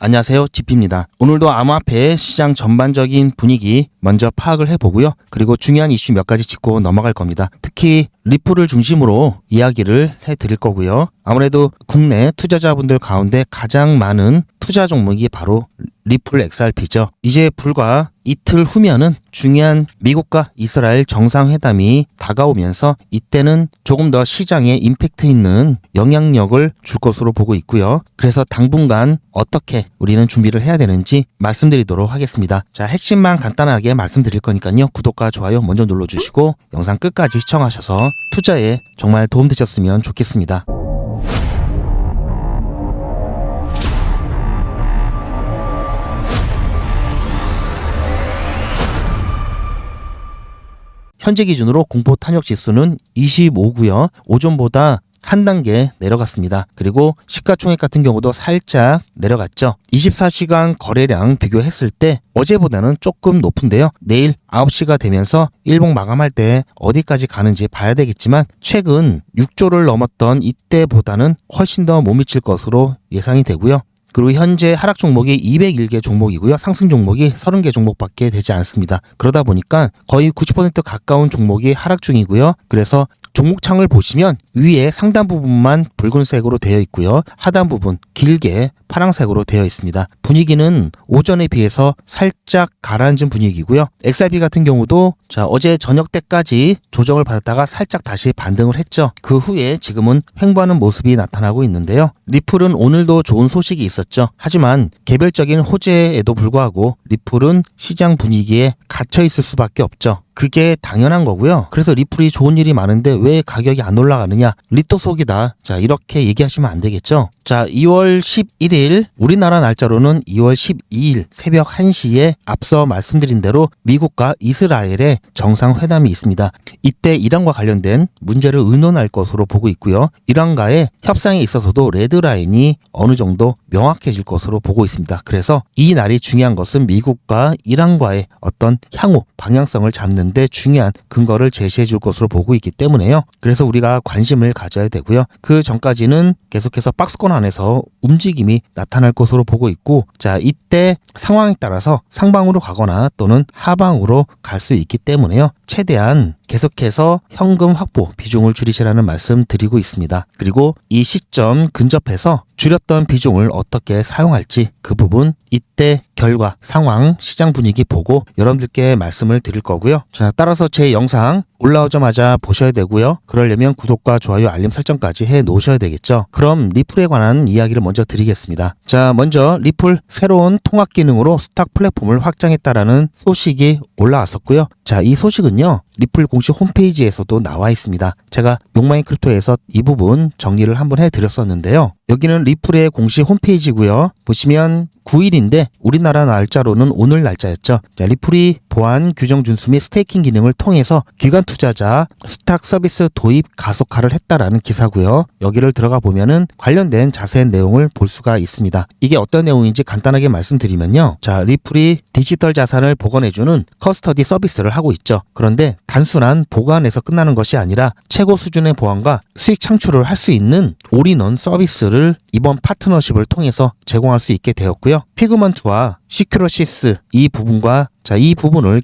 안녕하세요, 지피입니다. 오늘도 암호화폐 시장 전반적인 분위기 먼저 파악을 해보고요. 그리고 중요한 이슈 몇 가지 짚고 넘어갈 겁니다. 특히 리플을 중심으로 이야기를 해드릴 거고요. 아무래도 국내 투자자분들 가운데 가장 많은 투자 종목이 바로 리플 XRP죠. 이제 불과 이틀 후면은 중요한 미국과 이스라엘 정상회담이 다가오면서 이때는 조금 더 시장에 임팩트 있는 영향력을 줄 것으로 보고 있고요. 그래서 당분간 어떻게 우리는 준비를 해야 되는지 말씀드리도록 하겠습니다. 자, 핵심만 간단하게 말씀드릴 거니까요. 구독과 좋아요 먼저 눌러주시고 영상 끝까지 시청하셔서 투자에 정말 도움되셨으면 좋겠습니다. 현재 기준으로 공포 탄력 지수는 25고요. 오전보다 한 단계 내려갔습니다. 그리고 시가총액 같은 경우도 살짝 내려갔죠. 24시간 거래량 비교했을 때 어제보다는 조금 높은데요. 내일 9시가 되면서 일봉 마감할 때 어디까지 가는지 봐야 되겠지만 최근 6조를 넘었던 이때보다는 훨씬 더 못 미칠 것으로 예상이 되고요. 그리고 현재 하락 종목이 201개 종목이고요. 상승 종목이 30개 종목밖에 되지 않습니다. 그러다 보니까 거의 90% 가까운 종목이 하락 중이고요. 그래서 종목창을 보시면 위에 상단 부분만 붉은색으로 되어 있고요. 하단 부분 길게 파란색으로 되어 있습니다. 분위기는 오전에 비해서 살짝 가라앉은 분위기고요. XRP 같은 경우도 어제 저녁 때까지 조정을 받았다가 살짝 다시 반등을 했죠. 그 후에 지금은 횡보하는 모습이 나타나고 있는데요. 리플은 오늘도 좋은 소식이 있었죠. 하지만 개별적인 호재에도 불구하고 리플은 시장 분위기에 갇혀 있을 수밖에 없죠. 그게 당연한 거고요. 그래서 리플이 좋은 일이 많은데 왜 가격이 안 올라가느냐? 리또 속이다. 이렇게 얘기하시면 안 되겠죠. 2월 11일 우리나라 날짜로는 2월 12일 새벽 1시에 앞서 말씀드린 대로 미국과 이스라엘의 정상회담이 있습니다. 이때 이란과 관련된 문제를 의논할 것으로 보고 있고요. 이란과의 협상에 있어서도 레드라인이 어느 정도 명확해질 것으로 보고 있습니다. 그래서 이 날이 중요한 것은 미국과 이란과의 어떤 향후 방향성을 잡는 데 중요한 근거를 제시해 줄 것으로 보고 있기 때문에요. 그래서 우리가 관심을 가져야 되고요. 그 전까지는 계속해서 박스권 안에서 움직임이 나타날 것으로 보고 있고 이때 상황에 따라서 상방으로 가거나 또는 하방으로 갈 수 있기 때문에요. 최대한 계속해서 현금 확보 비중을 줄이시라는 말씀 드리고 있습니다. 그리고 이 시점 근접해서 줄였던 비중을 어떻게 사용할지 그 부분 이때 결과 상황 시장 분위기 보고 여러분들께 말씀을 드릴 거고요. 따라서 제 영상 올라오자마자 보셔야 되고요. 그러려면 구독과 좋아요 알림 설정까지 해 놓으셔야 되겠죠. 그럼 리플에 관한 이야기를 먼저 드리겠습니다. 먼저 리플 새로운 통합 기능으로 스탁 플랫폼을 확장했다라는 소식이 올라왔었고요. 이 소식은요. 리플 공식 홈페이지에서도 나와 있습니다. 제가 욕망의 크립토에서 이 부분 정리를 한번 해드렸었는데요. 여기는 리플의 공식 홈페이지고요. 보시면 9일인데 우리나라 날짜로는 오늘 날짜였죠. 리플이 보안 규정 준수 및 스테이킹 기능을 통해서 기관 투자자 스탁 서비스 도입 가속화를 했다라는 기사고요. 여기를 들어가 보면은 관련된 자세한 내용을 볼 수가 있습니다. 이게 어떤 내용인지 간단하게 말씀드리면요. 리플이 디지털 자산을 보관해주는 커스터디 서비스를 하고 있죠. 그런데 단순한 보관에서 끝나는 것이 아니라 최고 수준의 보안과 수익 창출을 할 수 있는 올인원 서비스를 이번 파트너십을 통해서 제공할 수 있게 되었고요. 피그먼트와 시큐러시스 이 부분과 이 부분을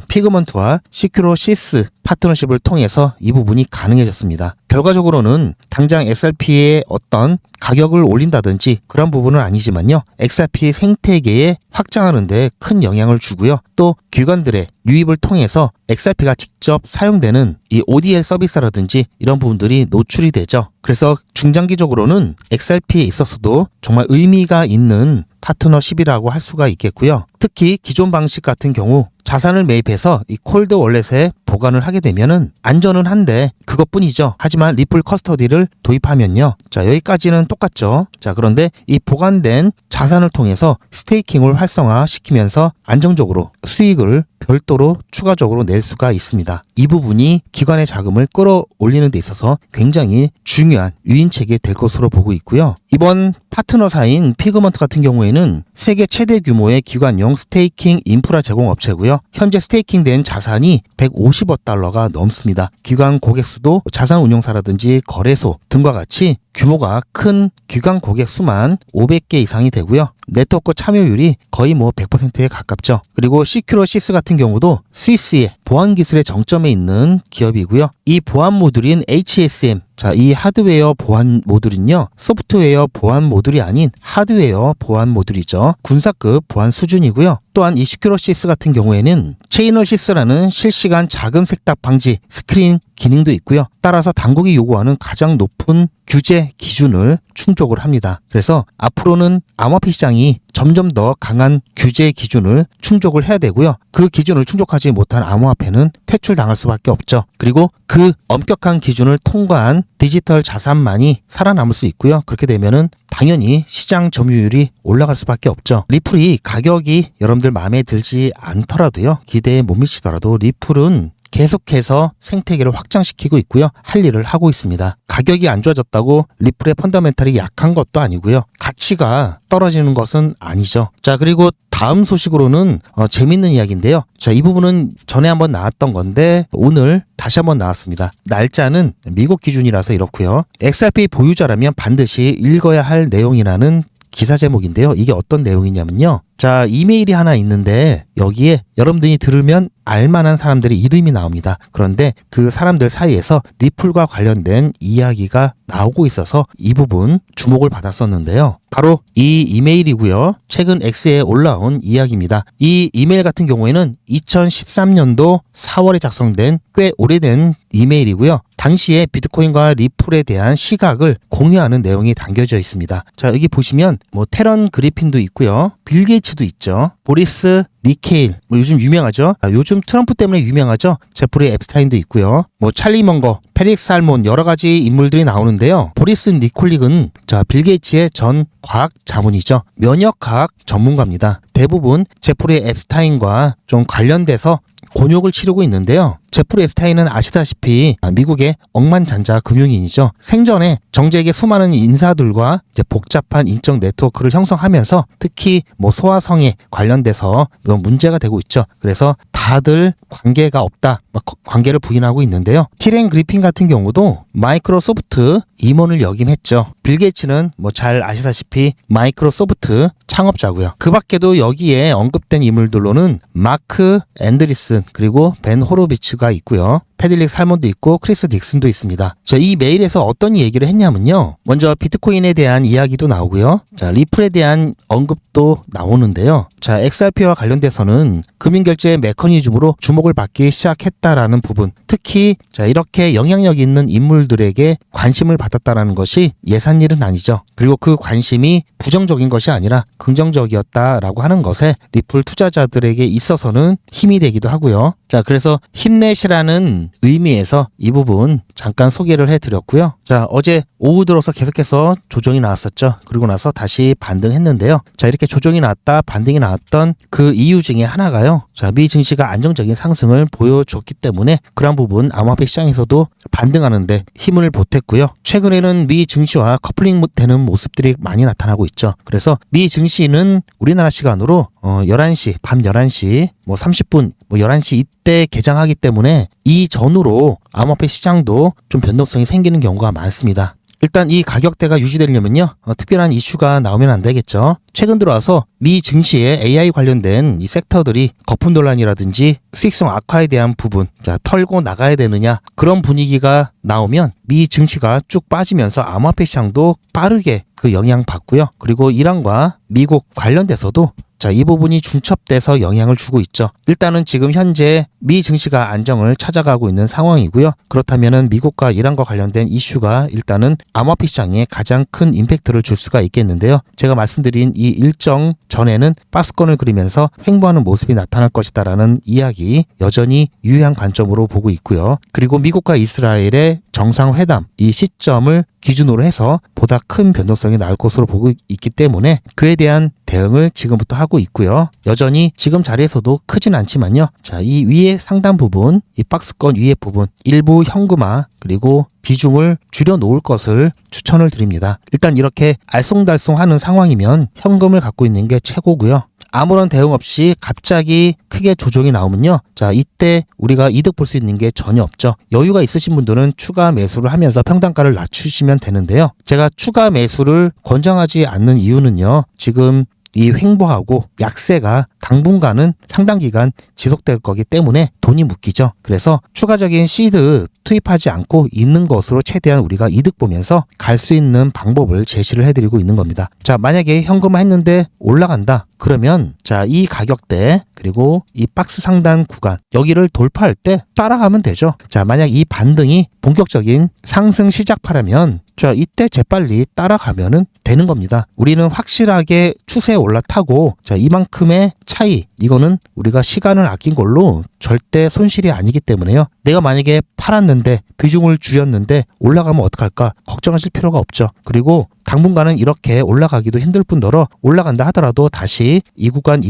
피그먼트와 시큐러시스 파트너십을 통해서 이 부분이 가능해졌습니다. 결과적으로는 당장 XRP의 어떤 가격을 올린다든지 그런 부분은 아니지만요. XRP 생태계에 확장하는 데 큰 영향을 주고요. 또 기관들의 유입을 통해서 XRP가 직접 사용되는 이 ODL 서비스라든지 이런 부분들이 노출이 되죠. 그래서 중장기적으로는 XRP에 있어서도 정말 의미가 있는 파트너십이라고 할 수가 있겠고요. 특히 기존 방식 같은 경우 자산을 매입해서 이 콜드 월렛에 보관을 하게 되면은 안전은 한데 그것뿐이죠. 하지만 리플 커스터디를 도입하면요. 여기까지는 똑같죠. 그런데 이 보관된 자산을 통해서 스테이킹을 활성화시키면서 안정적으로 수익을 별도로 추가적으로 낼 수가 있습니다. 이 부분이 기관의 자금을 끌어올리는 데 있어서 굉장히 중요한 유인책이 될 것으로 보고 있고요. 이번 파트너사인 피그먼트 같은 경우에는 세계 최대 규모의 기관용 대형 스테이킹 인프라 제공 업체고요. 현재 스테이킹된 자산이 150억 달러가 넘습니다. 기관 고객 수도 자산 운용사라든지 거래소 등과 같이 규모가 큰 기관 고객 수만 500개 이상이 되고요. 네트워크 참여율이 거의 100%에 가깝죠. 그리고 시큐러시스 같은 경우도 스위스의 보안 기술의 정점에 있는 기업이고요. 이 보안 모듈인 HSM, 이 하드웨어 보안 모듈은요, 소프트웨어 보안 모듈이 아닌 하드웨어 보안 모듈이죠. 군사급 보안 수준이고요. 또한 이 시큐러시스 같은 경우에는 체이너시스라는 실시간 자금 세탁 방지 스크린 기능도 있고요. 따라서 당국이 요구하는 가장 높은 규제 기준을 충족을 합니다. 그래서 앞으로는 암호화폐 시장이 점점 더 강한 규제 기준을 충족을 해야 되고요. 그 기준을 충족하지 못한 암호화폐는 퇴출당할 수밖에 없죠. 그리고 그 엄격한 기준을 통과한 디지털 자산만이 살아남을 수 있고요. 그렇게 되면은 당연히 시장 점유율이 올라갈 수밖에 없죠. 리플이 가격이 여러분들 마음에 들지 않더라도요, 기대에 못 미치더라도 리플은 계속해서 생태계를 확장시키고 있고요. 할 일을 하고 있습니다. 가격이 안 좋아졌다고 리플의 펀더멘탈이 약한 것도 아니고요. 가치가 떨어지는 것은 아니죠. 자, 그리고 다음 소식으로는 재밌는 이야기인데요. 자, 이 부분은 전에 한번 나왔던 건데 오늘 다시 한번 나왔습니다. 날짜는 미국 기준이라서 이렇고요. XRP 보유자라면 반드시 읽어야 할 내용이라는 기사 제목인데요. 이게 어떤 내용이냐면요. 자, 이메일이 하나 있는데 여기에 여러분들이 들으면 알만한 사람들의 이름이 나옵니다. 그런데 그 사람들 사이에서 리플과 관련된 이야기가 나오고 있어서 이 부분 주목을 받았었는데요. 바로 이 이메일이고요. 최근 X에 올라온 이야기입니다. 이 이메일 같은 경우에는 2013년도 4월에 작성된 꽤 오래된 이메일이고요. 당시에 비트코인과 리플에 대한 시각을 공유하는 내용이 담겨져 있습니다. 자, 여기 보시면 테런 그리핀도 있고요. 빌 게이츠도 있죠. 보리스 니케일, 요즘 유명하죠. 요즘 트럼프 때문에 유명하죠. 제프리 앱스타인도 있고요. 찰리 먼거, 페릭스 살몬 여러 가지 인물들이 나오는데요. 보리스 니콜릭은 빌 게이츠의 전 과학 자문이죠. 면역과학 전문가입니다. 대부분 제프리 앱스타인과 좀 관련돼서 곤욕을 치르고 있는데요. 제프리 앱스타인은 아시다시피 미국의 억만장자 금융인이죠. 생전에 정재계 수많은 인사들과 복잡한 인적 네트워크를 형성하면서 특히 소아성에 관련돼서 문제가 되고 있죠. 그래서 다들 관계가 없다, 관계를 부인하고 있는데요. 티렌 그리핀 같은 경우도 마이크로소프트 임원을 역임했죠. 빌 게이츠는 잘 아시다시피 마이크로소프트 창업자고요. 그 밖에도 여기에 언급된 인물들로는 마크 앤드리슨 그리고 벤 호로비츠가 있고요. 패들릭 살몬도 있고 크리스 딕슨도 있습니다. 자, 이 메일에서 어떤 얘기를 했냐면요. 먼저 비트코인에 대한 이야기도 나오고요. 자, 리플에 대한 언급도 나오는데요. 자, XRP와 관련돼서는 금융결제 메커니즘으로 주목을 받기 시작했다라는 부분. 특히 이렇게 영향력 있는 인물들에게 관심을 받았다라는 것이 예산 일은 아니죠. 그리고 그 관심이 부정적인 것이 아니라 긍정적이었다라고 하는 것에 리플 투자자들에게 있어서는 힘이 되기도 하고요. 자, 그래서 힘내시라는 의미에서 이 부분 잠깐 소개를 해드렸고요. 자, 어제 오후 들어서 계속해서 조정이 나왔었죠. 그리고 나서 다시 반등했는데요. 자, 이렇게 조정이 나왔다, 반등이 나왔던 그 이유 중에 하나가요. 자, 미 증시가 안정적인 상승을 보여줬기 때문에 그런 부분 암호화폐 시장에서도 반등하는데 힘을 보탰고요. 최근에는 미 증시와 커플링 되는 모습들이 많이 나타나고 있죠. 그래서 미 증시는 우리나라 시간으로 11시, 밤 11시, 30분, 11시 이때 개장하기 때문에 이 전후로 암호화폐 시장도 좀 변동성이 생기는 경우가 많습니다. 일단 이 가격대가 유지되려면요, 특별한 이슈가 나오면 안 되겠죠. 최근 들어와서 미 증시에 AI 관련된 이 섹터들이 거품 논란이라든지 수익성 악화에 대한 부분, 자, 털고 나가야 되느냐, 그런 분위기가 나오면 미 증시가 쭉 빠지면서 암호화폐 시장도 빠르게 그 영향 받고요. 그리고 이란과 미국 관련돼서도 자, 이 부분이 중첩돼서 영향을 주고 있죠. 일단은 지금 현재 미 증시가 안정을 찾아가고 있는 상황이고요. 그렇다면은 미국과 이란과 관련된 이슈가 일단은 암호화폐 시장에 가장 큰 임팩트를 줄 수가 있겠는데요. 제가 말씀드린 이 일정 전에는 박스권을 그리면서 횡보하는 모습이 나타날 것이다라는 이야기 여전히 유효한 관점으로 보고 있고요. 그리고 미국과 이스라엘의 정상회담 이 시점을 기준으로 해서 보다 큰 변동성이 나올 것으로 보고 있기 때문에 그에 대한 대응을 지금부터 하고 있고요. 여전히 지금 자리에서도 크진 않지만요. 자, 이 위에 상단 부분, 이 박스권 위에 부분 일부 현금화 그리고 비중을 줄여 놓을 것을 추천을 드립니다. 일단 이렇게 알쏭달쏭하는 상황이면 현금을 갖고 있는 게 최고고요. 아무런 대응 없이 갑자기 크게 조정이 나오면요. 자, 이때 우리가 이득 볼 수 있는 게 전혀 없죠. 여유가 있으신 분들은 추가 매수를 하면서 평단가를 낮추시면 되는데요. 제가 추가 매수를 권장하지 않는 이유는요. 지금 이 횡보하고 약세가 당분간은 상당 기간 지속될 거기 때문에 돈이 묶이죠. 그래서 추가적인 시드 투입하지 않고 있는 것으로 최대한 우리가 이득 보면서 갈 수 있는 방법을 제시를 해드리고 있는 겁니다. 자, 만약에 현금화 했는데 올라간다. 그러면 자, 이 가격대 그리고 이 박스 상단 구간 여기를 돌파할 때 따라가면 되죠. 자, 만약 이 반등이 본격적인 상승 시작파라면 자, 이때 재빨리 따라가면은 되는 겁니다. 우리는 확실하게 추세에 올라타고 자, 이만큼의 차이 이거는 우리가 시간을 아낀 걸로 절대 손실이 아니기 때문에요. 내가 만약에 팔았는데 비중을 줄였는데 올라가면 어떡할까 걱정하실 필요가 없죠. 그리고 당분간은 이렇게 올라가기도 힘들 뿐더러 올라간다 하더라도 다시 이 구간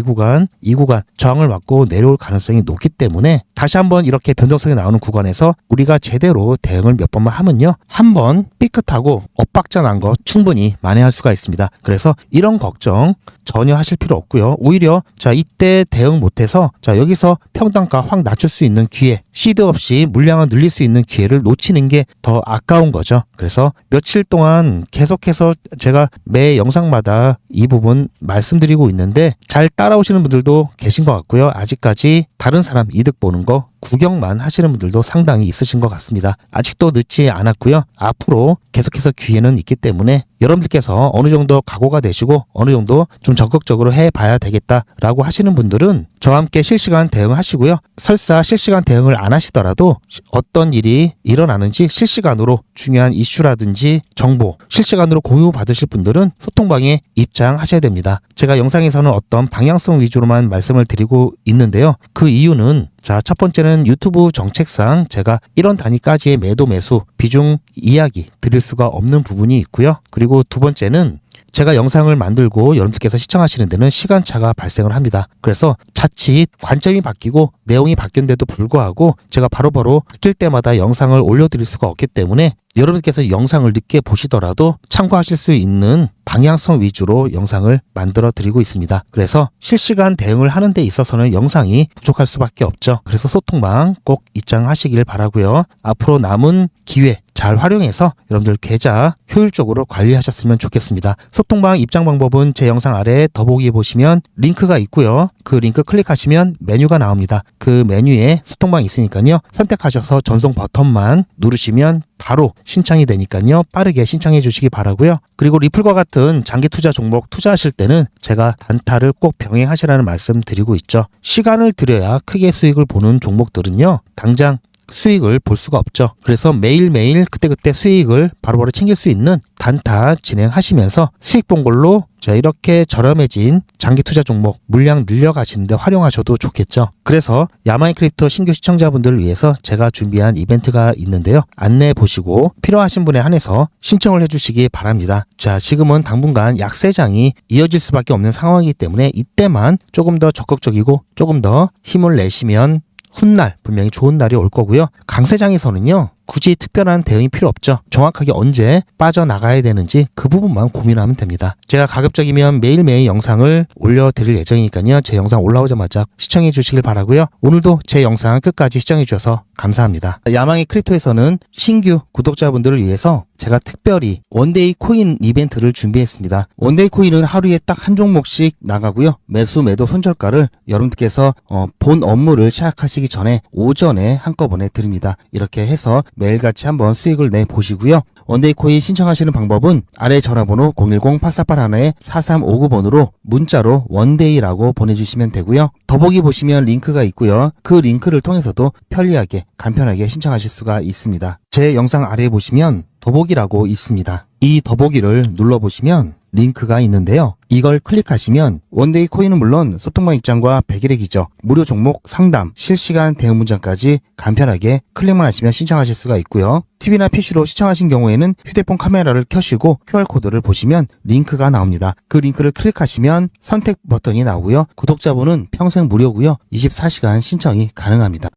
저항을 맞고 내려올 가능성이 높기 때문에 다시 한번 이렇게 변동성이 나오는 구간에서 우리가 제대로 대응을 몇 번만 하면요. 한번 삐끗하고 엇박자 난 거 충분히 만회할 수가 있습니다. 그래서 이런 걱정 전혀 하실 필요 없고요. 오히려 자, 이때 대응 못해서 자, 여기서 평단가 확 낮출 수 있는 기회, 시드 없이 물량을 늘릴 수 있는 기회를 놓치는 게 더 아까운 거죠. 그래서 며칠 동안 계속해서 제가 매 영상마다 이 부분 말씀드리고 있는데 잘 따라오시는 분들도 계신 것 같고요. 아직까지 다른 사람 이득 보는 거 구경만 하시는 분들도 상당히 있으신 것 같습니다. 아직도 늦지 않았고요. 앞으로 계속해서 기회는 있기 때문에 여러분들께서 어느 정도 각오가 되시고 어느 정도 좀 적극적으로 해봐야 되겠다라고 하시는 분들은 저와 함께 실시간 대응하시고요. 설사 실시간 대응을 안 하시더라도 어떤 일이 일어나는지 실시간으로 중요한 이슈라든지 정보 실시간으로 공유 받으실 분들은 소통방에 입장하셔야 됩니다. 제가 영상에서는 어떤 방향성 위주로만 말씀을 드리고 있는데요. 그 이유는 자, 첫 번째는 유튜브 정책상 제가 1원 단위까지의 매도 매수 비중 이야기 드릴 수가 없는 부분이 있고요. 그리고 두 번째는 제가 영상을 만들고 여러분들께서 시청하시는 데는 시간차가 발생을 합니다. 그래서 자칫 관점이 바뀌고 내용이 바뀐데도 불구하고 제가 바로바로 바뀔 때마다 영상을 올려드릴 수가 없기 때문에 여러분께서 영상을 늦게 보시더라도 참고하실 수 있는 방향성 위주로 영상을 만들어 드리고 있습니다. 그래서 실시간 대응을 하는 데 있어서는 영상이 부족할 수밖에 없죠. 그래서 소통방 꼭 입장하시길 바라고요. 앞으로 남은 기회 잘 활용해서 여러분들 계좌 효율적으로 관리하셨으면 좋겠습니다. 소통방 입장 방법은 제 영상 아래 더보기에 보시면 링크가 있고요. 그 링크 클릭하시면 메뉴가 나옵니다. 그 메뉴에 소통방이 있으니까요. 선택하셔서 전송 버튼만 누르시면 바로 신청이 되니까요. 빠르게 신청해 주시기 바라고요. 그리고 리플과 같은 장기 투자 종목 투자하실 때는 제가 단타를 꼭 병행하시라는 말씀 드리고 있죠. 시간을 들여야 크게 수익을 보는 종목들은요. 당장 수익을 볼 수가 없죠. 그래서 매일매일 그때그때 수익을 바로바로 챙길 수 있는 단타 진행하시면서 수익 본 걸로 자, 이렇게 저렴해진 장기 투자 종목 물량 늘려가시는데 활용하셔도 좋겠죠. 그래서 야마인 크립토 신규 시청자분들을 위해서 제가 준비한 이벤트가 있는데요. 안내 보시고 필요하신 분에 한해서 신청을 해주시기 바랍니다. 자, 지금은 당분간 약세장이 이어질 수밖에 없는 상황이기 때문에 이때만 조금 더 적극적이고 조금 더 힘을 내시면 훗날 분명히 좋은 날이 올 거고요. 강세장에서는요. 굳이 특별한 대응이 필요 없죠. 정확하게 언제 빠져나가야 되는지 그 부분만 고민하면 됩니다. 제가 가급적이면 매일매일 영상을 올려드릴 예정이니까요. 제 영상 올라오자마자 시청해 주시길 바라고요. 오늘도 제 영상 끝까지 시청해 주셔서 감사합니다. 야망의 크립토에서는 신규 구독자분들을 위해서 제가 특별히 원데이 코인 이벤트를 준비했습니다. 원데이 코인은 하루에 딱 한 종목씩 나가고요. 매수 매도 손절가를 여러분들께서 본 업무를 시작하시기 전에 오전에 한꺼번에 드립니다. 이렇게 해서 매일같이 한번 수익을 내보시고요. 원데이 코인 신청하시는 방법은 아래 전화번호 010-8481-4359번으로 문자로 원데이라고 보내주시면 되고요. 더보기 보시면 링크가 있고요. 그 링크를 통해서도 편리하게 간편하게 신청하실 수가 있습니다. 제 영상 아래에 보시면 더보기라고 있습니다. 이 더보기를 눌러보시면 링크가 있는데요. 이걸 클릭하시면 원데이 코인은 물론 소통방 입장과 100일의 기적, 무료 종목 상담, 실시간 대응 문장까지 간편하게 클릭만 하시면 신청하실 수가 있고요. TV나 PC로 시청하신 경우에는 휴대폰 카메라를 켜시고 QR코드를 보시면 링크가 나옵니다. 그 링크를 클릭하시면 선택 버튼이 나오고요. 구독자분은 평생 무료고요. 24시간 신청이 가능합니다.